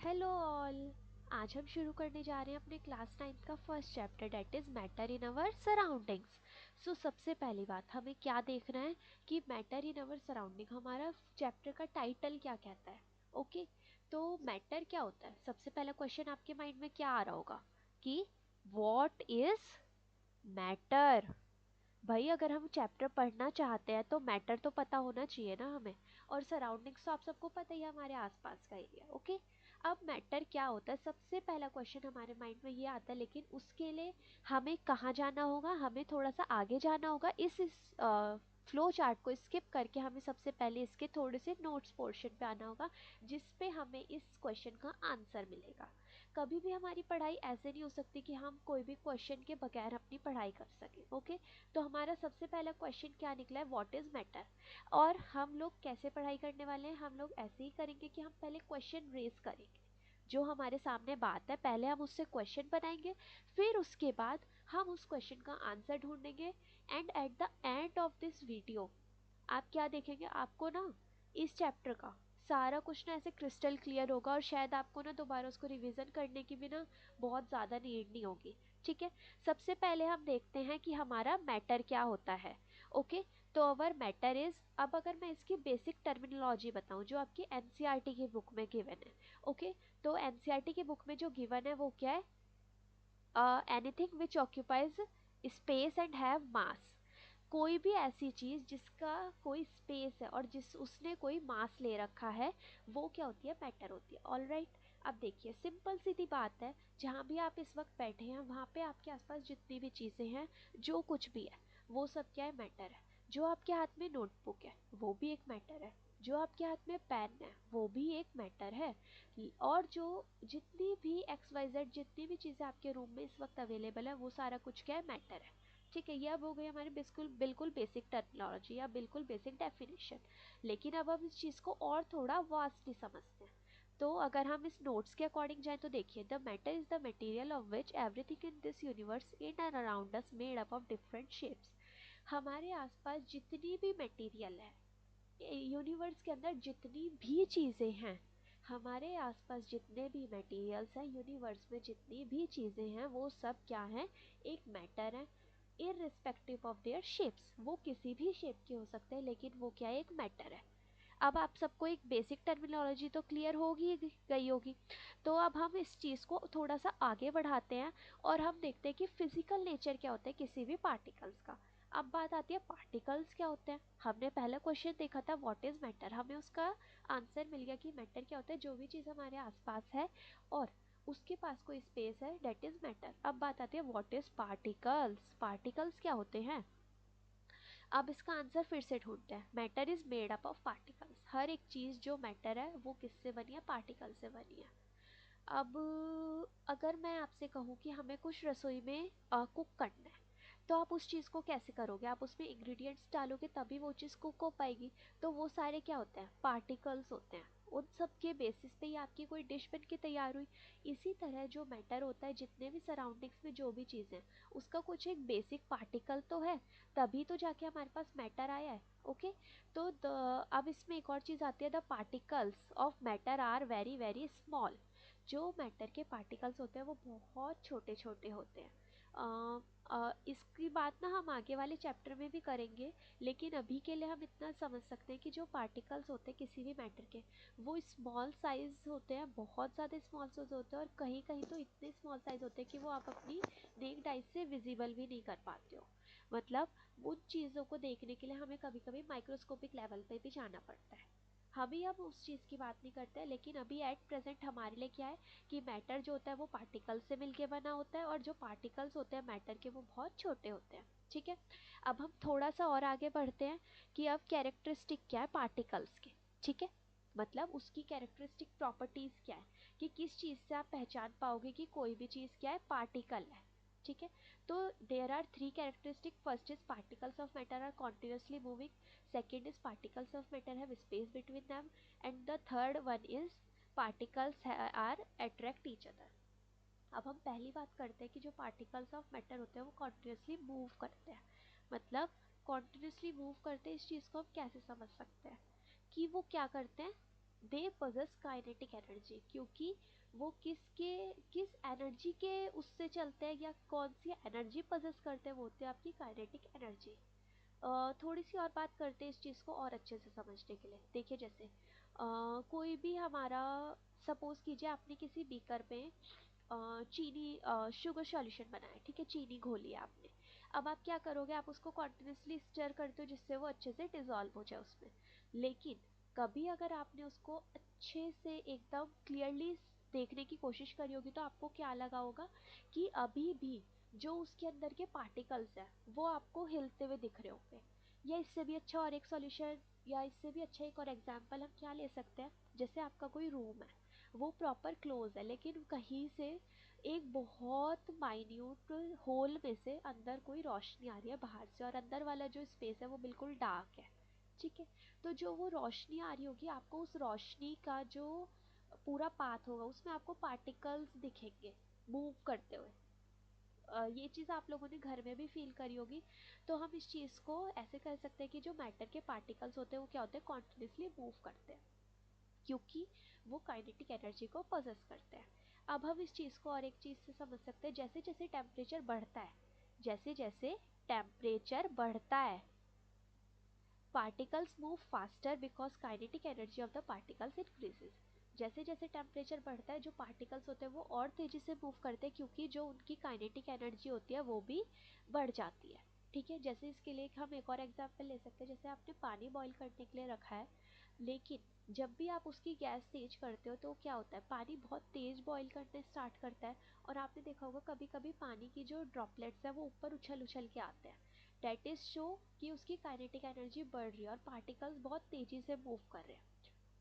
Hello all. आज हम शुरू करने जा रहे हैं अपने क्लास 9 का first chapter that is matter in our surroundings. So सबसे पहली बात हमें क्या देखना है कि मैटर इन अवर सराउंडिंग हमारा चैप्टर का टाइटल क्या कहता है। ओके तो मैटर क्या होता है। सबसे पहला क्वेश्चन आपके माइंड में क्या आ रहा होगा कि व्हाट इज मैटर। भाई अगर हम चैप्टर पढ़ना चाहते हैं तो मैटर तो पता होना चाहिए ना हमें। और सराउंडिंग्स तो आप सबको पता ही है, हमारे आसपास का एरिया। ओके अब मैटर क्या होता है, सबसे पहला क्वेश्चन हमारे माइंड में ये आता है, लेकिन उसके लिए हमें कहाँ जाना होगा, हमें थोड़ा सा आगे जाना होगा। इस फ्लो चार्ट को स्किप करके हमें सबसे पहले इसके थोड़े से नोट्स पोर्शन पे आना होगा, जिस पे हमें इस क्वेश्चन का आंसर मिलेगा। कभी भी हमारी पढ़ाई ऐसे नहीं हो सकती कि हम कोई भी क्वेश्चन के बगैर अपनी पढ़ाई कर सकें। ओके तो हमारा सबसे पहला क्वेश्चन क्या निकला है, व्हाट इज मैटर। और हम लोग कैसे पढ़ाई करने वाले हैं, हम लोग ऐसे ही करेंगे कि हम पहले क्वेश्चन रेज करेंगे। जो हमारे सामने बात है पहले हम उससे क्वेश्चन बनाएंगे, फिर उसके बाद हम उस क्वेश्चन का आंसर ढूंढेंगे। And at the end of this video आप क्या देखेंगे, आपको ना इस चैप्टर का सारा कुछ ना ऐसे क्रिस्टल क्लियर होगा, और शायद आपको ना दोबारा उसको रिवीजन करने की भी ना बहुत ज़्यादा नीड नहीं होगी। ठीक है सबसे पहले हम देखते हैं कि हमारा मैटर क्या होता है। ओके तो अवर मैटर इज, अब अगर मैं इसकी बेसिक टर्मिनोलॉजी बताऊं जो आपकी एनसीईआरटी की बुक में गिवन है। ओके तो एनसीईआरटी की बुक में जो गिवन है वो क्या है, anything which occupies space and have मास। कोई भी ऐसी चीज जिसका कोई स्पेस है और जिस उसने कोई मास ले रखा है वो क्या होती है, मैटर होती है। ऑल राइट अब देखिए सिंपल सीधी बात है, जहाँ भी आप इस वक्त बैठे हैं वहाँ पे आपके आसपास जितनी भी चीज़ें हैं, जो कुछ भी है वो सब क्या है, मैटर है। जो आपके हाथ में नोटबुक है वो भी एक मैटर है, जो आपके हाथ में पेन है वो भी एक मैटर है। और जो जितनी भी एक्स वाई जेड जितनी भी चीज़ें आपके रूम में इस वक्त अवेलेबल है वो सारा कुछ क्या है, मैटर है। ठीक है ये अब हो गई हमारी बिल्कुल बिल्कुल बेसिक टर्मिनोलॉजी या बिल्कुल बेसिक डेफिनेशन। लेकिन अब हम इस चीज़ को और थोड़ा वास्टली समझते हैं। तो अगर हम इस नोट्स के अकॉर्डिंग जाएं तो देखिए, the matter is the material of which everything in this universe in and around us made up of different shapes. हमारे आसपास जितनी भी मटेरियल है, यूनिवर्स के अंदर जितनी भी चीज़ें हैं, हमारे आसपास जितने भी मटेरियल्स हैं, यूनिवर्स में जितनी भी चीज़ें हैं वो सब क्या हैं, एक मैटर है। इररिस्पेक्टिव ऑफ देयर शेप्स, वो किसी भी शेप के हो सकते हैं लेकिन वो क्या है, एक मैटर है। अब आप सबको एक बेसिक टर्मिनोलॉजी तो क्लियर होगी गई होगी। तो अब हम इस चीज़ को थोड़ा सा आगे बढ़ाते हैं और हम देखते हैं कि फिजिकल नेचर क्या होता है किसी भी पार्टिकल्स का। अब बात आती है पार्टिकल्स क्या होते हैं। हमने पहला क्वेश्चन देखा था व्हाट इज मैटर, हमें उसका आंसर मिल गया कि मैटर क्या होता है, जो भी चीज़ हमारे आसपास है और उसके पास कोई स्पेस है, डेट इज मैटर। अब बात आती है व्हाट इज पार्टिकल्स, पार्टिकल्स क्या होते हैं। अब इसका आंसर फिर से ढूंढते हैं, matter is made up of particles. हर एक चीज़ जो मैटर है वो किससे बनी है, पार्टिकल से बनी है। अब अगर मैं आपसे कहूँ कि हमें कुछ रसोई में कुक करना है, तो आप उस चीज़ को कैसे करोगे, आप उसमें इंग्रेडिएंट्स डालोगे तभी वो चीज़ कुक हो पाएगी। तो वो सारे क्या होते हैं, पार्टिकल्स होते हैं। उन सब के बेसिस पे ही आपकी कोई डिश बन के तैयार हुई। इसी तरह जो मैटर होता है, जितने भी सराउंडिंग्स में जो भी चीज़ें उसका कुछ एक बेसिक पार्टिकल तो है, तभी तो जाके हमारे पास मैटर आया है। ओके तो अब इसमें एक और चीज़ आती है, the particles of matter are very very small. जो मैटर के पार्टिकल्स होते हैं वो बहुत छोटे छोटे होते हैं। इसकी बात ना हम आगे वाले चैप्टर में भी करेंगे, लेकिन अभी के लिए हम इतना समझ सकते हैं कि जो पार्टिकल्स होते हैं किसी भी मैटर के, वो स्मॉल साइज होते हैं, बहुत ज़्यादा स्मॉल साइज होते हैं, और कहीं कहीं तो इतने स्मॉल साइज होते हैं कि वो आप अपनी नेक्ड आई से विजिबल भी नहीं कर पाते हो। मतलब उन चीज़ों को देखने के लिए हमें कभी कभी माइक्रोस्कोपिक लेवल पे भी जाना पड़ता है। अभी हम उस चीज़ की बात नहीं करते हैं, लेकिन अभी एट प्रेजेंट हमारे लिए क्या है कि मैटर जो होता है वो पार्टिकल से मिलके बना होता है, और जो पार्टिकल्स होते हैं मैटर के वो बहुत छोटे होते हैं। ठीक है अब हम थोड़ा सा और आगे बढ़ते हैं कि अब कैरेक्टरिस्टिक क्या है पार्टिकल्स के। ठीक है मतलब उसकी कैरेक्टरिस्टिक प्रॉपर्टीज़ क्या है, कि किस चीज़ से आप पहचान पाओगे कि कोई भी चीज़ क्या है, पार्टिकल है। ठीक है तो there are three characteristic, first is particles of matter are continuously moving, second is particles of matter have space between them, and the third one is particles are attract each other। अब हम पहली बात करते हैं कि जो particles of matter होते हैं वो कॉन्टिन्यूसली मूव करते हैं। मतलब कॉन्टिन्यूसली मूव करते हैं, इस चीज़ को हम कैसे समझ सकते हैं कि वो क्या करते हैं, दे possess काइनेटिक एनर्जी, क्योंकि वो किस एनर्जी के उससे चलते हैं या कौन सी एनर्जी possess करते हैं, वो होते हैं आपकी काइनेटिक एनर्जी। थोड़ी सी और बात करते हैं इस चीज़ को और अच्छे से समझने के लिए। देखिए जैसे कोई भी हमारा, सपोज कीजिए आपने किसी बीकर पे चीनी शुगर सॉल्यूशन बनाया, ठीक है, चीनी घोली है आपने। अब आप क्या करोगे, आप उसको कॉन्टिन्यूसली स्टर करते हो जिससे वो अच्छे से डिजॉल्व हो जाए उसमें। लेकिन कभी अगर आपने उसको अच्छे से एकदम क्लियरली देखने की कोशिश करी होगी तो आपको क्या लगा होगा कि अभी भी जो उसके अंदर के पार्टिकल्स हैं वो आपको हिलते हुए दिख रहे होंगे। या इससे भी अच्छा और एक सॉल्यूशन, या इससे भी अच्छा एक और एग्जांपल हम क्या ले सकते हैं, जैसे आपका कोई रूम है, वो प्रॉपर क्लोज है लेकिन कहीं से एक बहुत माइन्यूट होल में से अंदर कोई रोशनी आ रही है बाहर से, और अंदर वाला जो स्पेस है वो बिल्कुल डार्क है, ठीक है। तो जो वो रोशनी आ रही होगी, आपको उस रोशनी का जो पूरा पाथ होगा उसमें आपको पार्टिकल्स दिखेंगे मूव करते हुए। ये चीज़ आप लोगों ने घर में भी फील करी होगी। तो हम इस चीज़ को ऐसे कर सकते हैं कि जो मैटर के पार्टिकल्स होते हैं वो क्या होते हैं, कॉन्टिन्यूसली मूव करते हैं, क्योंकि वो काइनेटिक एनर्जी को पोजेस करते हैं। अब हम इस चीज़ को और एक चीज़ से समझ सकते हैं, जैसे जैसे टेम्परेचर बढ़ता है, जैसे जैसे टेम्परेचर बढ़ता है, particles move faster because kinetic energy of the particles increases. जैसे जैसे टेम्परेचर बढ़ता है जो पार्टिकल्स होते हैं वो और तेजी से मूव करते हैं, क्योंकि जो उनकी काइनेटिक एनर्जी होती है वो भी बढ़ जाती है, ठीक है। जैसे इसके लिए हम एक और एग्जांपल ले सकते हैं, जैसे आपने पानी बॉईल करने के लिए रखा है, लेकिन जब भी आप उसकी गैस तेज करते हो तो क्या होता है, पानी बहुत तेज बॉईल करने स्टार्ट करता है, और आपने देखा होगा कभी कभी पानी की जो ड्रॉपलेट्स है वो ऊपर उछल उछल के आते हैं। डेट इज शो कि उसकी काइनेटिक एनर्जी बढ़ रही है और पार्टिकल्स बहुत तेजी से मूव कर रहे हैं,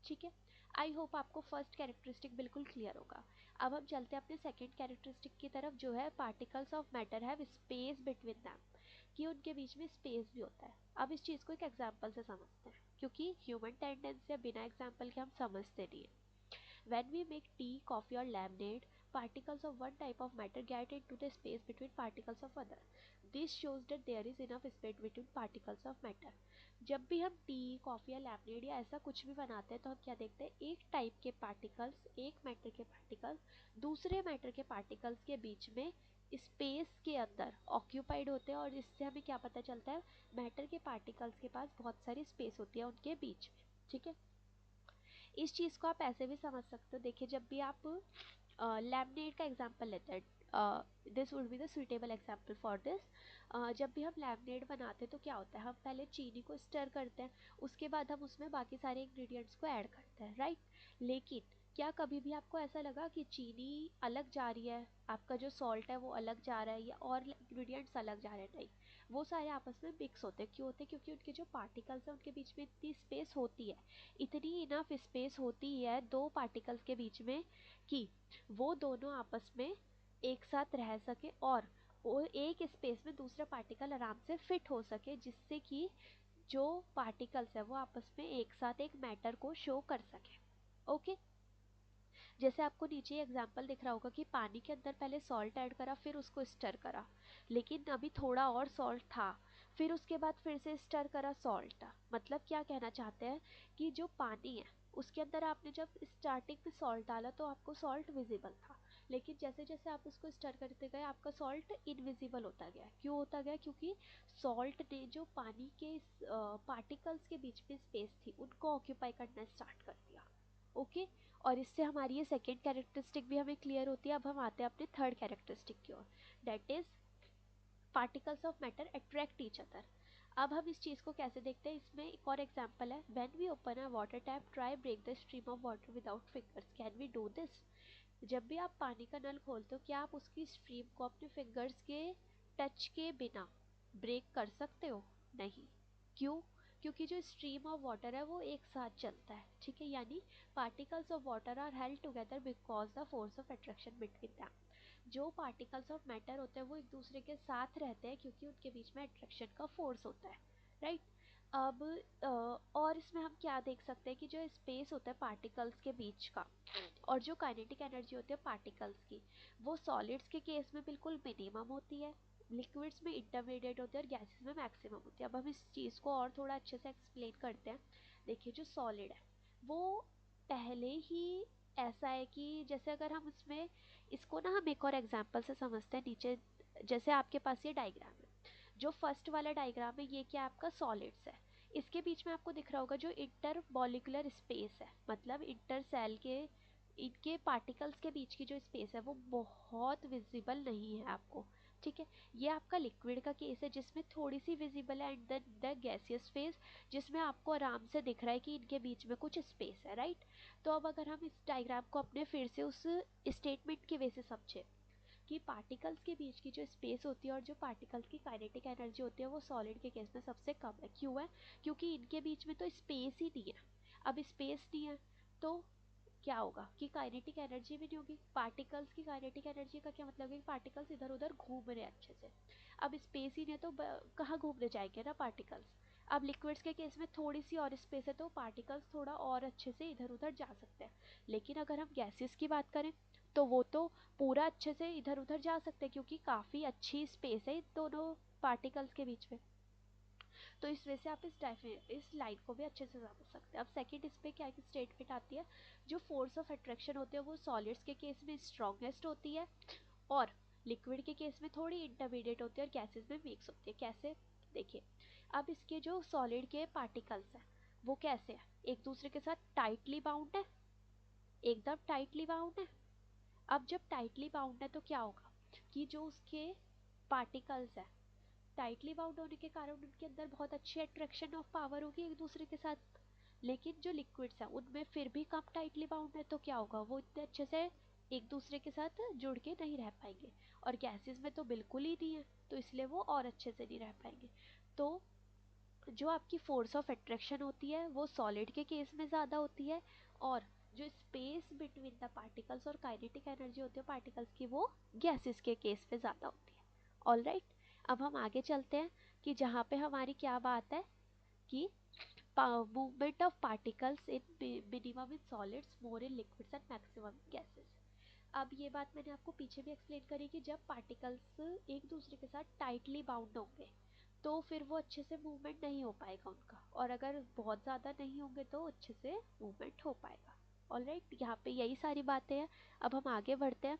ठीक है। आई होप आपको फर्स्ट कैरेक्टरिस्टिक बिल्कुल क्लियर होगा। अब हम चलते हैं अपने सेकेंड कैरेक्टरिस्टिक की तरफ, जो है particles of matter have space between them, कि उनके बीच में स्पेस भी होता है। अब इस चीज़ को एक एग्जांपल से समझते हैं, क्योंकि ह्यूमन टेंडेंसी है बिना एग्जांपल के हम समझते नहीं है। When we make tea, coffee or lemonade, particles of one type of matter get into the space between particles of other. This shows that there is enough space between particles of matter. जब भी हम T, coffee या lemonade या ऐसा कुछ भी बनाते हैं तो हम क्या देखते हैं, एक टाइप के पार्टिकल्स, एक मैटर के पार्टिकल्स दूसरे मैटर के पार्टिकल्स के बीच में स्पेस के अंदर ऑक्यूपाइड होते हैं, और इससे हमें क्या पता चलता है, मैटर के पार्टिकल्स के पास बहुत सारी स्पेस होती है उनके बीच में, ठीक है। इस चीज़ को आप ऐसे भी समझ सकते हो, देखिए जब भी आप लैमिनेट का एग्जांपल लेते हैं, this would be the suitable example for this. जब भी हम लैमिनेट बनाते हैं तो क्या होता है, हम पहले चीनी को स्टर करते हैं, उसके बाद हम उसमें बाकी सारे इंग्रेडिएंट्स को ऐड करते हैं, राइट। लेकिन क्या कभी भी आपको ऐसा लगा कि चीनी अलग जा रही है, आपका जो सॉल्ट है वो अलग जा रहा है, या और इंग्रेडिएंट्स अलग जा रहे हैं? नहीं, वो सारे आपस में मिक्स होते हैं। क्यों होते हैं? क्योंकि उनके जो पार्टिकल्स हैं उनके बीच में इतनी स्पेस होती है, इतनी इनफ स्पेस होती है दो पार्टिकल्स के बीच में, कि वो दोनों आपस में एक साथ रह सके और वो एक स्पेस में दूसरा पार्टिकल आराम से फिट हो सके, जिससे कि जो पार्टिकल्स है वो आपस में एक साथ एक मैटर को शो कर सके, ओके। जैसे आपको नीचे एग्जांपल दिख रहा होगा कि पानी के अंदर पहले सॉल्ट ऐड करा फिर उसको स्टर करा, लेकिन अभी थोड़ा और सॉल्ट था, फिर उसके बाद फिर से स्टर करा सॉल्ट। मतलब क्या कहना चाहते हैं कि जो पानी है उसके अंदर आपने जब स्टार्टिंग में सॉल्ट डाला तो आपको सॉल्ट विजिबल था, लेकिन जैसे जैसे आप उसको स्टर करते गए आपका सॉल्ट इनविजिबल होता गया। क्यों होता गया? क्योंकि सॉल्ट ने जो पानी के पार्टिकल्स के बीच में स्पेस थी उनको ऑक्यूपाई करना स्टार्ट कर दिया, ओके। और इससे हमारी ये सेकेंड कैरेक्टरिस्टिक भी हमें क्लियर होती है। अब हम आते हैं अपने थर्ड कैरेक्टरिस्टिक की ओर, that is particles of matter attract each other. अब हम इस चीज़ को कैसे देखते हैं, इसमें एक और एग्जांपल है, when we open a water tap try break the stream of water without fingers, can we do this? जब भी आप पानी का नल खोलते हो क्या आप उसकी स्ट्रीम को अपने फिंगर्स के टच के बिना ब्रेक कर सकते हो? नहीं। क्यों? क्योंकि जो स्ट्रीम ऑफ वाटर है वो एक साथ चलता है, ठीक है। यानी particles of water are held together because the force of attraction between them. जो पार्टिकल्स ऑफ मैटर होते हैं वो एक दूसरे के साथ रहते हैं क्योंकि उनके बीच में अट्रैक्शन का फोर्स होता है, राइट। अब और इसमें हम क्या देख सकते हैं कि जो स्पेस होता है पार्टिकल्स के बीच का और जो काइनेटिक एनर्जी होती है पार्टिकल्स की, वो सॉलिड्स के केस में बिल्कुल मिनिमम होती है, लिक्विड्स में इंटरमीडिएट होती है और गैसेस में मैक्सिमम होती है। अब हम इस चीज़ को और थोड़ा अच्छे से एक्सप्लेन करते हैं। देखिए जो सॉलिड है वो पहले ही ऐसा है कि जैसे अगर हम इसमें इसको ना हम एक और एग्जांपल से समझते हैं। नीचे जैसे आपके पास ये डायग्राम है, जो फर्स्ट वाला डायग्राम है ये क्या आपका सॉलिड्स है। इसके बीच में आपको दिख रहा होगा जो इंटरमॉलिक्यूलर स्पेस है, मतलब इंटर सेल के इनके पार्टिकल्स के बीच की जो स्पेस है वो बहुत विजिबल नहीं है आपको। ठीक है, ये आपका लिक्विड का केस है जिसमें थोड़ी सी विजिबल है, एंड द गैसियस फेज जिसमें आपको आराम से दिख रहा है कि इनके बीच में कुछ स्पेस है, राइट। तो अब अगर हम इस डायग्राम को अपने फिर से उस स्टेटमेंट की वजह से समझे कि पार्टिकल्स के बीच की जो स्पेस होती है और जो पार्टिकल्स की काइनेटिक एनर्जी होती है वो सॉलिड के केस में सबसे कम है। क्यों है? क्योंकि इनके बीच में तो स्पेस ही नहीं है। अब स्पेस नहीं है तो क्या होगा कि काइनेटिक एनर्जी भी नहीं होगी। पार्टिकल्स की काइनेटिक एनर्जी का क्या मतलब है कि पार्टिकल्स इधर उधर घूम रहे हैं अच्छे से। अब स्पेस ही नहीं है तो कहाँ घूमने जाएंगे ना पार्टिकल्स। अब लिक्विड्स के केस में थोड़ी सी और स्पेस है तो पार्टिकल्स थोड़ा और अच्छे से इधर उधर जा सकते हैं। लेकिन अगर हम गैसेस की बात करें तो वो तो पूरा अच्छे से इधर उधर जा सकते हैं क्योंकि काफ़ी अच्छी स्पेस है इन दोनों पार्टिकल्स के बीच में। तो इस वजह से आप इस लाइन को भी अच्छे से समझ सकते हैं। अब सेकंड इस पे क्या स्टेटमेंट आती है, जो फोर्स ऑफ अट्रैक्शन होते हैं वो सॉलिड्स के केस में स्ट्रॉन्गेस्ट होती है और लिक्विड के केस में थोड़ी इंटरमीडिएट होती है और गैसेस में मिक्स होती है। कैसे? देखिए, अब इसके जो सॉलिड के पार्टिकल्स हैं वो कैसे हैं, एक दूसरे के साथ टाइटली बाउंड है, एकदम टाइटली बाउंड है। अब जब टाइटली बाउंड है तो क्या होगा कि जो उसके पार्टिकल्स है टाइटली बाउंड होने के कारण उनके अंदर बहुत अच्छी अट्रैक्शन ऑफ पावर होगी एक दूसरे के साथ। लेकिन जो लिक्विड्स है उनमें फिर भी कम टाइटली बाउंड है तो क्या होगा, वो इतने अच्छे से एक दूसरे के साथ जुड़ के नहीं रह पाएंगे। और गैसेस में तो बिल्कुल ही नहीं है तो इसलिए वो और अच्छे से नहीं रह पाएंगे। तो जो आपकी फोर्स ऑफ अट्रैक्शन होती है वो सॉलिड के केस में ज़्यादा होती है, और जो स्पेस बिटवीन द पार्टिकल्स और काइनेटिक एनर्जी होती है पार्टिकल्स की वो गैसेस के केस में ज़्यादा होती है। ऑल राइट, अब हम आगे चलते हैं कि जहाँ पे हमारी क्या बात है कि movement of particles in minimum in solids, more in liquids and maximum in gases। अब ये बात मैंने आपको पीछे भी एक्सप्लेन करी कि जब पार्टिकल्स एक दूसरे के साथ टाइटली बाउंड होंगे तो फिर वो अच्छे से मूवमेंट नहीं हो पाएगा उनका, और अगर बहुत ज़्यादा नहीं होंगे तो अच्छे से मूवमेंट हो पाएगा। ऑलराइट, यहाँ पे यही सारी बातें हैं। अब हम आगे बढ़ते हैं।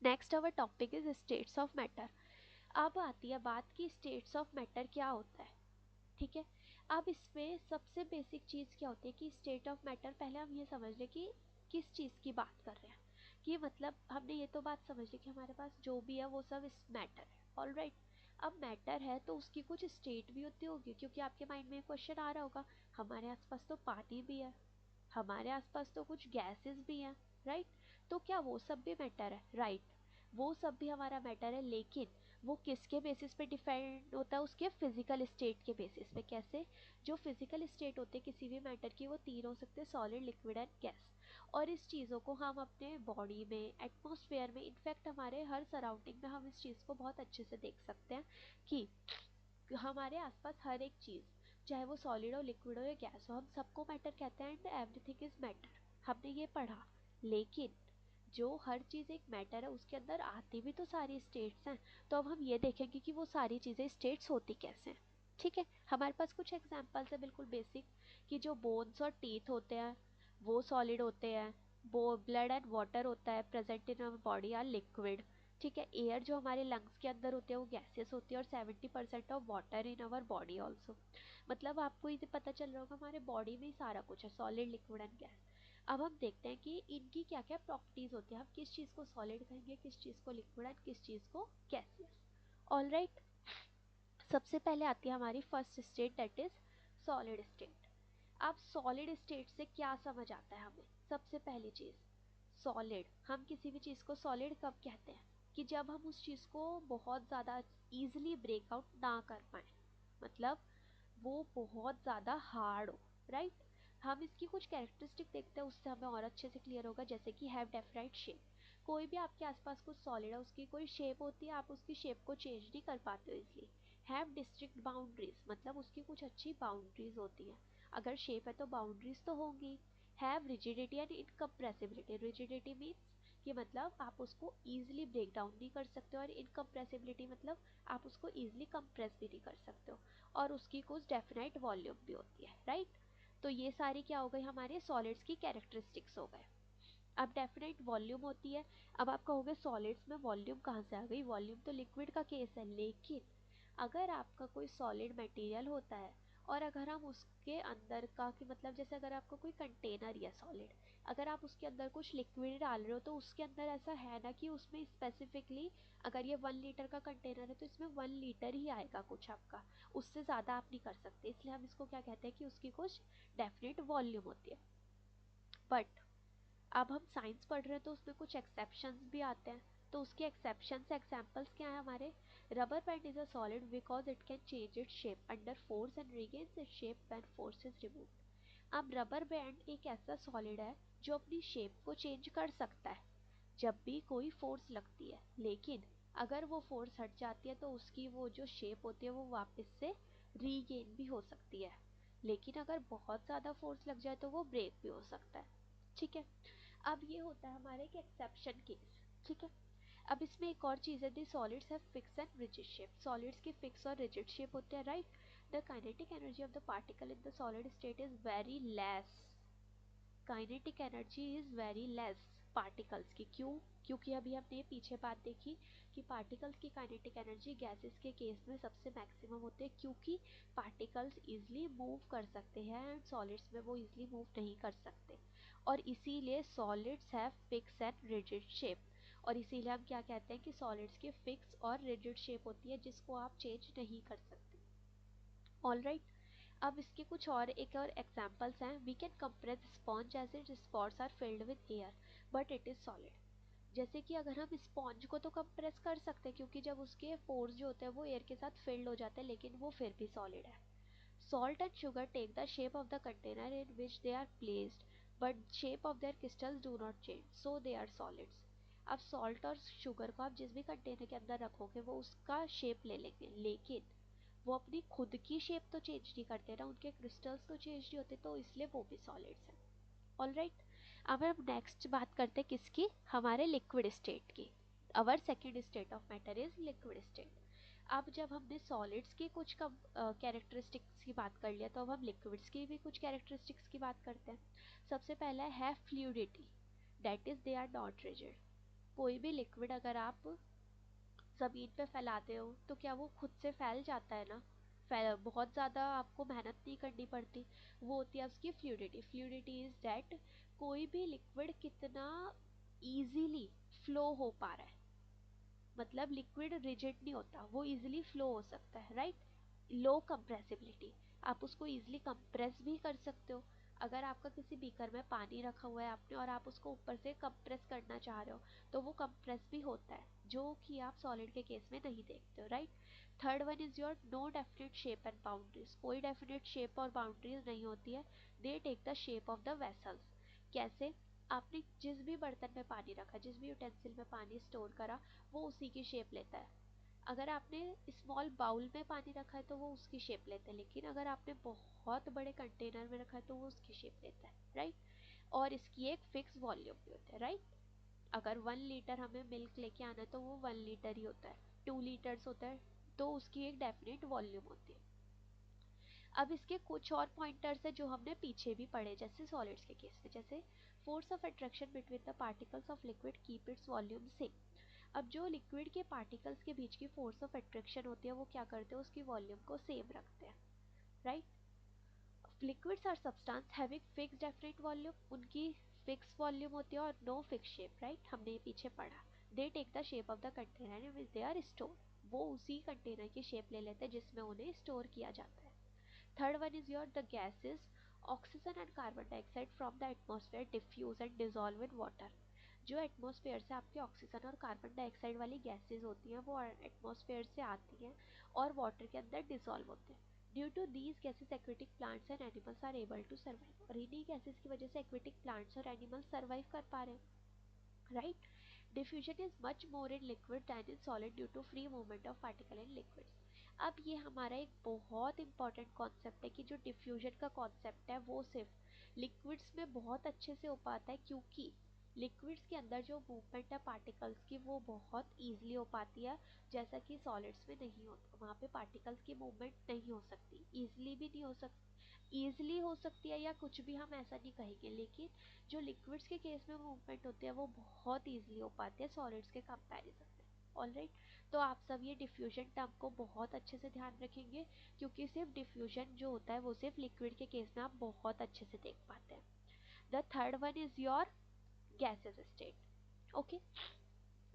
Next our topic is states of matter. अब आती है बात कि स्टेट्स ऑफ मैटर क्या होता है। ठीक है, अब इसमें सबसे बेसिक चीज़ क्या होती है कि स्टेट ऑफ मैटर, पहले हम ये समझ लें कि किस चीज़ की बात कर रहे हैं। कि मतलब हमने ये तो बात समझ ली कि हमारे पास जो भी है वो सब इस मैटर है। ऑल राइट, अब मैटर है तो उसकी कुछ स्टेट भी होती होगी, क्योंकि आपके माइंड में क्वेश्चन आ रहा होगा हमारे आसपास तो पानी भी है, हमारे आसपास तो कुछ गैसेस भी हैं, राइट। तो क्या वो सब भी मैटर है? राइट, वो सब भी हमारा मैटर है, लेकिन वो किसके बेसिस पे डिफाइंड होता है? उसके फिजिकल स्टेट के बेसिस पे। कैसे? जो फिजिकल स्टेट होते हैं किसी भी मैटर की वो तीन हो सकते हैं, सॉलिड, लिक्विड एंड गैस। और इस चीज़ों को हम अपने बॉडी में, एटमॉस्फेयर में, इनफैक्ट हमारे हर सराउंडिंग में हम इस चीज़ को बहुत अच्छे से देख सकते हैं कि हमारे आसपास हर एक चीज़, चाहे वो सॉलिड हो, लिक्विड हो या गैस हो, हम सबको मैटर कहते हैं एंड एवरीथिंग इज मैटर। हमने ये पढ़ा। लेकिन जो हर चीज़ एक मैटर है उसके अंदर आती भी तो सारी स्टेट्स हैं। तो अब हम ये देखेंगे कि वो सारी चीज़ें स्टेट्स होती कैसे हैं। ठीक है, हमारे पास कुछ एग्जांपल्स है बिल्कुल बेसिक, कि जो बोन्स और टीथ होते हैं वो सॉलिड होते हैं, वो ब्लड एंड वाटर होता है present in our body are liquid. ठीक है, एयर जो हमारे लंग्स के अंदर होते हैं वो गैसेस होती है और 70% of water in our body also. मतलब आपको ये पता चल रहा होगा हमारे बॉडी में ही सारा कुछ है, सॉलिड, लिक्विड एंड गैस। अब हम देखते हैं कि इनकी क्या क्या प्रॉपर्टीज होती है, हम किस चीज़ को सॉलिड कहेंगे, किस चीज़ को लिक्विड एंड किस चीज़ को गैसियस। ऑल राइट, सबसे पहले आती है हमारी first state, that is solid state. अब सॉलिड स्टेट से क्या समझ आता है हमें? सबसे पहली चीज़, सॉलिड, हम किसी भी चीज़ को सॉलिड कब कहते हैं? कि जब हम उस चीज़ को बहुत ज़्यादा ईजिली ब्रेकआउट ना कर पाए, मतलब वो बहुत ज़्यादा हार्ड हो, राइट। हम इसकी कुछ कैरेक्टरिस्टिक देखते हैं उससे हमें और अच्छे से क्लियर होगा, जैसे कि हैव डेफिनाइट शेप। कोई भी आपके आसपास कुछ सॉलिड है उसकी कोई शेप होती है, आप उसकी शेप को चेंज नहीं कर पाते हो इजली। हैव डिस्ट्रिक्ट बाउंड्रीज, मतलब उसकी कुछ अच्छी बाउंड्रीज होती है। अगर शेप है तो बाउंड्रीज तो होंगी। Have rigidity and incompressibility. Rigidity means कि मतलब आप उसको ईजिली ब्रेक डाउन नहीं कर सकते, और इनकम्प्रेसिबिलिटी मतलब आप उसको ईजिली कंप्रेस भी नहीं कर सकते हो। और उसकी कुछ डेफिनेट वॉल्यूम भी होती है, राइट। तो ये सारी क्या हो गई, हमारे सॉलिड्स की कैरेक्टरिस्टिक्स हो गए। अब डेफिनेट वॉल्यूम होती है। अब आप कहोगे सॉलिड्स में वॉल्यूम कहाँ से आ गई, वॉल्यूम तो लिक्विड का केस है। लेकिन अगर आपका कोई सॉलिड मटेरियल होता है और अगर हम उसके अंदर का कि मतलब जैसे अगर आपका कोई कंटेनर या सॉलिड, अगर आप उसके अंदर कुछ लिक्विड डाल रहे हो तो उसके अंदर ऐसा है ना कि उसमें स्पेसिफिकली अगर ये 1 लीटर का कंटेनर है तो इसमें 1 लीटर ही आएगा कुछ आपका, उससे ज़्यादा आप नहीं कर सकते। इसलिए हम इसको क्या कहते हैं कि उसकी कुछ डेफिनेट वॉल्यूम होती है। बट अब हम साइंस पढ़ रहे हैं तो उसमें कुछ एक्सेप्शंस भी आते हैं। तो उसके एक्सेप्शंस एग्जांपल्स क्या है हमारे, rubber band is a solid because it can change its shape under force and regains its shape when force is removed. अब रबर बैंड एक ऐसा सॉलिड है जो अपनी शेप को चेंज कर सकता है जब भी कोई फोर्स लगती है, लेकिन अगर वो फोर्स हट जाती है तो उसकी वो जो शेप होती है वो वापस से रीगेन भी हो सकती है। लेकिन अगर बहुत ज़्यादा फोर्स लग जाए तो वो ब्रेक भी हो सकता है। ठीक है, अब ये होता है हमारे एक एक्सेप्शन केस। ठीक है, अब इसमें एक और चीज़ है, the solids have fix and rigid shape. Solids की फिक्स और रिजिड शेप होते हैं, right. The kinetic energy of the particle in the solid state is very less. Kinetic energy is very less particles की। क्यों? क्योंकि अभी हमने पीछे बात देखी कि पार्टिकल्स की काइनेटिक एनर्जी गैसेस के केस में सबसे मैक्सिमम होते हैं, क्योंकि पार्टिकल्स इजीली मूव कर सकते हैं एंड सॉलिड्स में वो इजीली मूव नहीं कर सकते। और इसीलिए solids have fix and rigid shape. और इसीलिए हम क्या कहते हैं कि सॉलिड्स की फिक्स और रिजिड शेप होती है जिसको आप चेंज नहीं कर सकते। ऑल राइट, अब इसके कुछ और एक और एग्जांपल्स हैं। We can compress sponge as it spots are filled with air but it is solid. जैसे कि अगर हम स्पॉन्ज को तो कंप्रेस कर सकते हैं क्योंकि जब उसके पोर्स जो होते हैं वो एयर के साथ फिल्ड हो जाते हैं, लेकिन वो फिर भी सॉलिड है। Salt and sugar take the shape of the container in which they are placed, but shape of their crystals do not change, so they are solids. अब सॉल्ट और शुगर को आप जिस भी कंटेनर के अंदर रखोगे वो उसका शेप ले लेंगे, लेकिन वो अपनी खुद की शेप तो चेंज नहीं करते ना, उनके क्रिस्टल्स तो चेंज नहीं होते, तो इसलिए वो भी सॉलिड्स हैं। ऑल राइट, अब हम नेक्स्ट बात करते हैं किसकी, हमारे लिक्विड स्टेट की। Our second state of matter is liquid state. अब जब हमने सॉलिड्स की कुछ कैरेक्टरिस्टिक्स की बात कर लिया तो अब हम लिक्विड्स की भी कुछ कैरेक्टरिस्टिक्स की बात करते हैं। सबसे पहला है fluidity, that is they are not rigid. कोई भी लिक्विड अगर आप ज़मीन पे फैलाते हो तो क्या वो खुद से फैल जाता है ना, फैल बहुत ज़्यादा आपको मेहनत नहीं करनी पड़ती। वो होती है उसकी फ्लूइडिटी। फ्लूइडिटी इज दैट कोई भी लिक्विड कितना इजीली फ्लो हो पा रहा है, मतलब लिक्विड रिजिड नहीं होता, वो इजीली फ्लो हो सकता है, राइट। लो कंप्रेसिबिलिटी, आप उसको इजीली कंप्रेस भी कर सकते हो। अगर आपका किसी बीकर में पानी रखा हुआ है आपने और आप उसको ऊपर से कंप्रेस करना चाह रहे हो तो वो कंप्रेस भी होता है, जो कि आप सॉलिड के केस में नहीं देखते हो, right. Third one is your no definite shape and boundaries. कोई डेफिनेट शेप और बाउंड्रीज नहीं होती है। They take the shape of the vessels. कैसे? आपने जिस भी बर्तन में पानी रखा, जिस भी यूटेंसिल में पानी स्टोर करा, वो उसी की शेप लेता है। अगर आपने स्मॉल बाउल में पानी रखा है तो वो उसकी शेप लेता है, लेकिन अगर आपने बहुत बड़े कंटेनर में रखा है तो वो उसकी शेप लेता है, राइट। और इसकी एक फिक्स वॉल्यूम भी होता है, राइट। अगर 1 लीटर हमें मिल्क लेके आना है तो वो 1 लीटर ही होता है। 2 लीटर्स होता है तो उसकी एक डेफिनेट वॉल्यूम होती है। अब इसके कुछ और पॉइंटर्स है जो हमने पीछे भी पढ़े, जैसे सॉलिड्स के केस में, जैसे force of attraction between the particles of liquid keep its volume same. अब जो लिक्विड के पार्टिकल्स के बीच की फोर्स ऑफ अट्रैक्शन होती है वो क्या करते हैं, उसकी वॉल्यूम को सेम रखते हैं, right. Liquids are substance having fix definite volume, उनकी फिक्स वॉल्यूम होती है और नो फिक्स शेप, राइट, हमने ये पीछे पढ़ा। They take the shape of the container in which they are store. वो उसी कंटेनर की शेप ले लेते हैं जिसमें उन्हें स्टोर किया जाता है। Third one is your the gases, oxygen and carbon dioxide from the atmosphere diffuse and dissolve in water। जो एटमॉस्फेयर से आपके ऑक्सीजन और कार्बन डाइऑक्साइड वाली गैसेस होती हैं वो एटमॉस्फेयर से आती हैं और वाटर के अंदर डिसॉल्व होते हैं। Due to these gases aquatic plants and animals are able to survive. और इन्हीं गैसेस की वजह से एक्वेटिक प्लांट्स और एनिमल्स सर्वाइव कर पा रहे हैं, right. Diffusion is much more in liquid than in solid due to free movement of particle in liquids. अब ये हमारा एक बहुत इंपॉर्टेंट कॉन्सेप्ट है कि जो डिफ्यूजन का कॉन्सेप्ट है वो सिर्फ लिक्विड्स में बहुत अच्छे से हो पाता है, क्योंकि लिक्विड्स के अंदर जो मूवमेंट है पार्टिकल्स की वो बहुत ईजिली हो पाती है, जैसा कि सॉलिड्स में नहीं होता। वहाँ पे पार्टिकल्स की मूवमेंट नहीं हो सकती, ईजिली भी नहीं हो सकती, ईजिली हो सकती है या कुछ भी हम ऐसा नहीं कहेंगे, लेकिन जो लिक्विड्स के केस में मूवमेंट होते हैं वो बहुत ईजिली हो पाते हैं सॉलिड्स के कंपैरिजन में। ऑलराइट, तो आप सब ये डिफ्यूजन टर्म को बहुत अच्छे से ध्यान रखेंगे, क्योंकि सिर्फ डिफ्यूजन जो होता है वो सिर्फ लिक्विड के केस में आप बहुत अच्छे से देख पाते हैं। The third one is your gases state. Okay,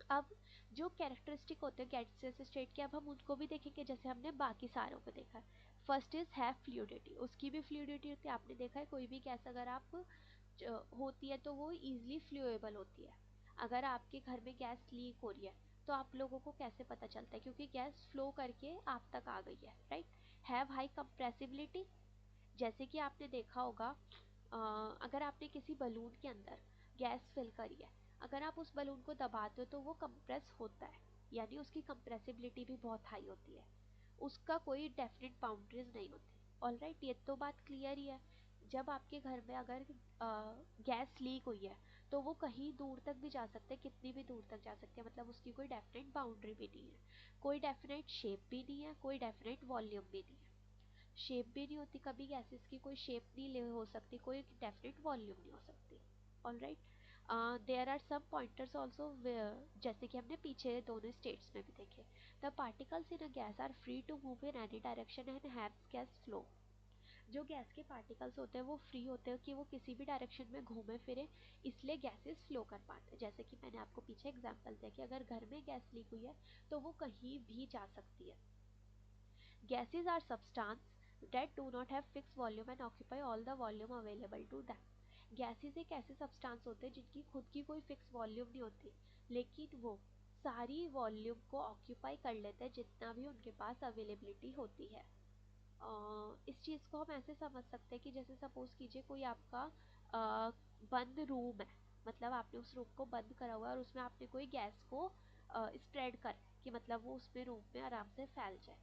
अब जो कैरेक्टरिस्टिक होते हैं गैसेस स्टेट के, अब हम उनको भी देखेंगे जैसे हमने बाकी सारों को देखा है। फर्स्ट इज हैव फ्लूइडिटी, उसकी भी फ्लूइडिटी होती है। आपने देखा है कोई भी गैस अगर आप होती है तो वो इजीली फ्लूएबल होती है। अगर आपके घर में गैस लीक हो रही है तो आप लोगों को कैसे पता चलता है, क्योंकि गैस फ्लो करके आप तक आ गई है, राइट। हैव हाई कंप्रेसिबिलिटी, जैसे कि आपने देखा होगा अगर आपने किसी बलून के अंदर गैस फिल करी है, अगर आप उस बलून को दबाते हो तो वो कंप्रेस होता है, यानी उसकी कंप्रेसिबिलिटी भी बहुत हाई होती है, उसका कोई डेफिनेट बाउंड्रीज नहीं होती। ऑलराइट, ये तो बात क्लियर ही है। जब आपके घर में अगर गैस लीक हुई है तो वो कहीं दूर तक भी जा सकते हैं, कितनी भी दूर तक जा सकते हैं, मतलब उसकी कोई डेफिनेट बाउंड्री भी नहीं है, कोई डेफिनेट शेप भी नहीं है, कोई डेफिनेट वॉल्यूम भी नहीं है। शेप भी नहीं होती, कभी गैसेस की कोई शेप नहीं ले हो सकती, कोई डेफिनेट वॉल्यूम नहीं हो सकती। Alright, there are some pointers also, जैसे कि हमने पीछे दोनों स्टेट्स में भी देखे। The particles in a gas are free to move in any direction and haves gas flow. जो गैस के पार्टिकल्स होते हैं वो फ्री होते हैं कि वो किसी भी डायरेक्शन में घूमे फिरे, इसलिए गैसेस फ्लो कर पाते हैं। जैसे कि मैंने आपको पीछे एग्जांपल दिया कि अगर घर में गैस लीक हुई है तो वो कहीं भी जा सकती है। Gases are substance that do not have fixed volume and occupy all the volume available to them. Gases एक ऐसे सब्सटेंस होते हैं जिनकी खुद की कोई फिक्स वॉल्यूम नहीं होती, लेकिन वो सारी वॉल्यूम को ऑक्यूपाई कर लेते हैं जितना भी उनके पास अवेलेबिलिटी होती है। इस चीज़ को हम ऐसे समझ सकते हैं कि जैसे सपोज कीजिए कोई आपका बंद रूम है, मतलब आपने उस रूम को बंद करा हुआ है और उसमें आपने कोई गैस को स्प्रेड कर कि मतलब वो उसमें रूम में आराम से फैल जाए।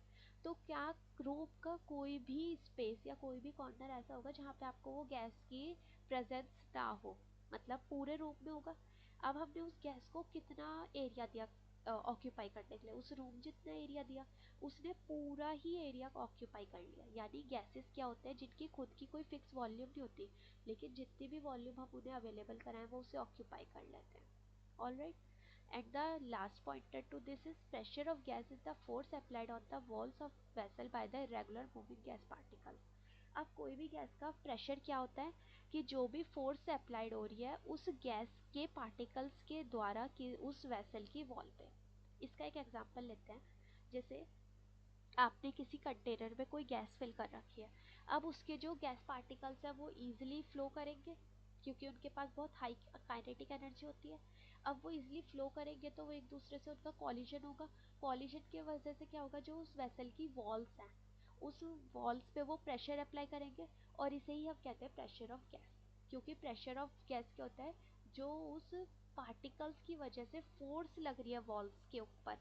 तो क्या रूम का कोई भी स्पेस या कोई भी कॉर्नर ऐसा होगा जहाँ पे आपको वो गैस की प्रेजेंस ना हो, मतलब पूरे रूम में होगा। अब हमने उस गैस को कितना एरिया दिया ऑक्यूपाई करने के लिए, उस रूम जितना एरिया दिया, उसने पूरा ही एरिया को ऑक्यूपाई कर लिया। यानी गैसेस क्या होते हैं जिनकी खुद की कोई फिक्स वॉल्यूम नहीं होती, लेकिन जितनी भी वॉल्यूम हम उन्हें अवेलेबल कराएं वो उसे ऑक्यूपाई कर लेते हैं। Alright, and the last pointer to this is pressure of gas is the force applied on the walls of vessel by the irregular moving gas particles। अब कोई भी गैस का प्रेशर क्या होता है कि जो भी फोर्स अप्लाइड हो रही है उस गैस के पार्टिकल्स के द्वारा कि उस वेसल की वॉल पे। इसका एक एग्जांपल लेते हैं, जैसे आपने किसी कंटेनर में कोई गैस फिल कर रखी है, अब उसके जो गैस पार्टिकल्स हैं वो इजीली फ्लो करेंगे क्योंकि उनके पास बहुत हाई काइनेटिक एनर्जी होती है। अब वो इजीली फ्लो करेंगे तो वो एक दूसरे से उनका कॉलिजन होगा, कॉलिजन की वजह से क्या होगा, जो उस वेसल की वॉल्स हैं उस वॉल्स पे वो प्रेशर अप्लाई करेंगे, और इसे ही हम कहते हैं प्रेशर ऑफ गैस। क्योंकि प्रेशर ऑफ गैस क्या होता है, जो उस पार्टिकल्स की वजह से फोर्स लग रही है वॉल्स के ऊपर,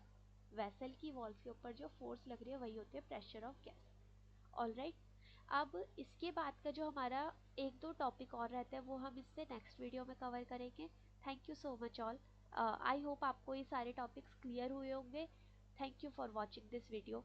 वेसल की वॉल्स के ऊपर जो फोर्स लग रही है वही होती है प्रेशर ऑफ गैस। ऑलराइट, अब इसके बाद का जो हमारा एक दो टॉपिक और रहते हैं वो हम इससे नेक्स्ट वीडियो में कवर करेंगे। Thank you so much all. I hope आपको ये सारे टॉपिक्स क्लियर हुए होंगे। Thank you for watching this video.